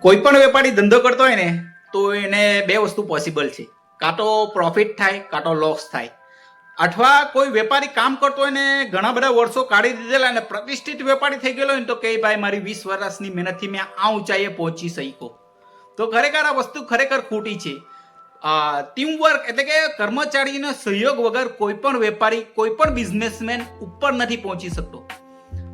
કોઈ પણ વેપારી ધંધો કરતો હોય ને તો એને બે વસ્તુ પોસિબલ છે, કાં તો પ્રોફિટ થાય કાં તો લોસ થાય. અથવા કોઈ વેપારી કામ કરતો હોય ને ઘણા બધા વર્ષો કાઢી દીધેલા અને પ્રતિષ્ઠિત વેપારી થઈ ગયેલો હોય ને તો કે ભાઈ મારી 20 વર્ષની મહેનતથી મેં આ ઊંચાઈએ પહોંચી શક્યો. તો ખરેખર આ વસ્તુ ખરેખર ખોટી છે. ટીમ વર્ક એટલે કે કર્મચારીનો સહયોગ વગર કોઈ પણ વેપારી કોઈ પણ બિઝનેસમેન ઉપર નથી પહોંચી શકતો.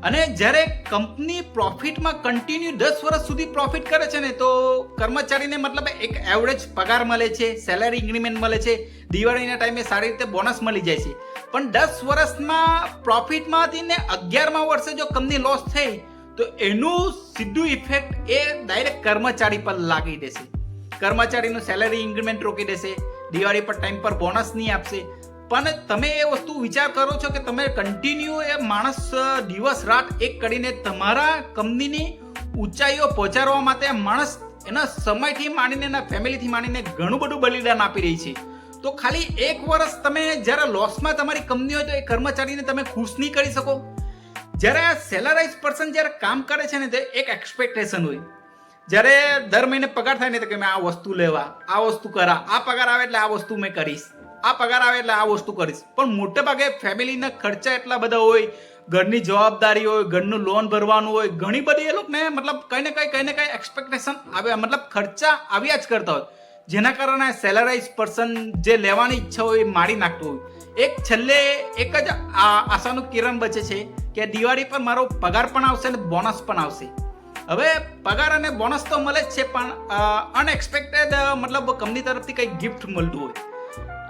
અને જ્યારે કંપની પ્રોફિટમાં કન્ટિન્યુ 10 વર્ષ સુધી પ્રોફિટ કરે છે ને તો કર્મચારીને મતલબ એક એવરેજ પગાર મળે છે, સેલેરી ઇન્ક્રીમેન્ટ મળે છે, દિવાળીના ટાઈમે સારી રીતે બોનસ મળી જાય છે. પણ 10 વર્ષમાં પ્રોફિટમાંથી ને 11મા વર્ષે જો કંપની લોસ થઈ તો એનું સીધું ઇફેક્ટ એ ડાયરેક્ટ કર્મચારી પર લાગી દેશે. કર્મચારીનું સેલેરી ઇન્ક્રીમેન્ટ રોકી દેશે, દિવાળી પર ટાઈમ પર બોનસ નહીં આપશે. પણ તમે એ વસ્તુ વિચાર કરો છો કે તમે કન્ટિન્યુ એ માણસ દિવસ રાત એક કરીને તમારા કંપનીની ઊંચાઈઓ પહોંચાડવા માટે માણસ એના સમયથી માંડીને એના ફેમિલીથી માંડીને ઘણું બધું બલિદાન આપી રહી છે. તો ખાલી એક વર્ષ તમે જ્યારે લોસમાં તમારી કંપની હોય તો એ કર્મચારીને તમે ખુશ નહીં કરી શકો. જ્યારે આ સેલરાઇઝ પર્સન જ્યારે કામ કરે છે ને તો એક એક્સપેક્ટેશન હોય. જ્યારે દર મહિને પગાર થાય ને તો કે મેં આ વસ્તુ લેવા, આ વસ્તુ કરા, આ પગાર આવે એટલે આ વસ્તુ મેં કરીશ, આ પગાર આવે એટલે આ વસ્તુ કરીશ. પણ મોટે ભાગે ફેમિલીના ખર્ચા એટલા બધા હોય, ઘરની જવાબદારી હોય, ઘરનું લોન ભરવાનું હોય, ઘણી બધી એ લોકોને મતલબ કઈ ને કઈ એક્સપેક્ટેશન આવે, મતલબ ખર્ચા આવ્યા જ કરતા હોય, જેના કારણે સેલરાઇઝ પર્સન જે લેવાની ઈચ્છા હોય એ મારી નાખતું હોય. એક છેલ્લે એક જ આશાનું કિરણ બચે છે કે દિવાળી પર મારો પગાર પણ આવશે અને બોનસ પણ આવશે. હવે પગાર અને બોનસ તો મળે જ છે પણ અનએક્સપેક્ટેડ મતલબ કંપની તરફથી કંઈ ગિફ્ટ મળતું હોય.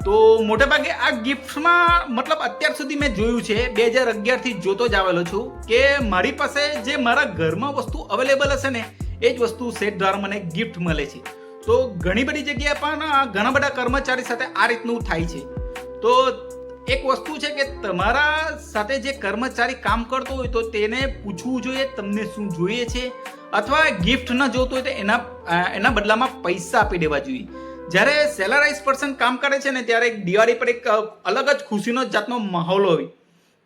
તો મોટે ભાગે આ ગિફ્ટમાં મતલબ અત્યાર સુધી મેં જોયું છે, 2011થી જોતો જ આવેલો છું કે મારી પાસે જે મારા ઘરમાં વસ્તુ અવેલેબલ હશે ને એ જ વસ્તુ સેટ દ્વારા મને ગિફ્ટ મળે છે. તો ઘણી બધી જગ્યાએ પણ ઘણા બધા કર્મચારી સાથે આ રીતનું થાય છે. તો એક વસ્તુ છે કે તમારા સાથે જે કર્મચારી કામ કરતો હોય તો તેને પૂછવું જોઈએ તમને શું જોઈએ છે, અથવા ગિફ્ટ ન જોતું હોય તો એના બદલામાં પૈસા આપી દેવા જોઈએ. જ્યારે સેલરાઇઝ પર્સન કામ કરે છે ને ત્યારે દિવાળી પર એક અલગ જ ખુશીનો જાતનો માહોલ હોય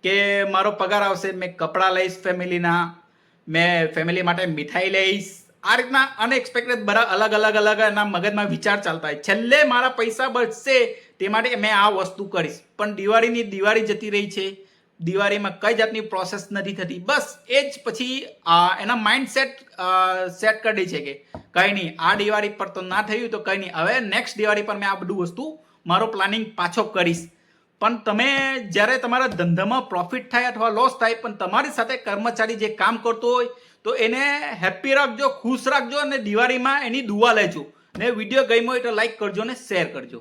કે મારો પગાર આવશે, મેં કપડાં લઈશ ફેમિલીના, મેં ફેમિલી માટે મીઠાઈ લઈશ. આ રીતના અનએક્સપેક્ટેડ બધા અલગ એના મગજમાં વિચાર ચાલતા હોય. છેલ્લે મારા પૈસા બચશે તે માટે મેં આ વસ્તુ કરીશ. પણ દિવાળી જતી રહી છે, દિવાળીમાં કઈ જાતની પ્રોસેસ નથી થતી. બસ એ જ પછી એના માઇન્ડ સેટ કરી છે કે કંઈ નહીં, આ દિવાળી પર તો ના થયું તો કંઈ નહીં, હવે નેક્સ્ટ દિવાળી પર મેં આ બધું વસ્તુ મારો પ્લાનિંગ પાછો કરીશ. પણ તમે જ્યારે તમારા ધંધામાં પ્રોફિટ થાય અથવા લોસ થાય પણ તમારી સાથે કર્મચારી જે કામ કરતો હોય તો એને હેપી રાખજો, ખુશ રાખજો અને દિવાળીમાં એની દુઆ લેજો. ને વિડીયો ગમ્યો હોય તો લાઈક કરજો અને શેર કરજો.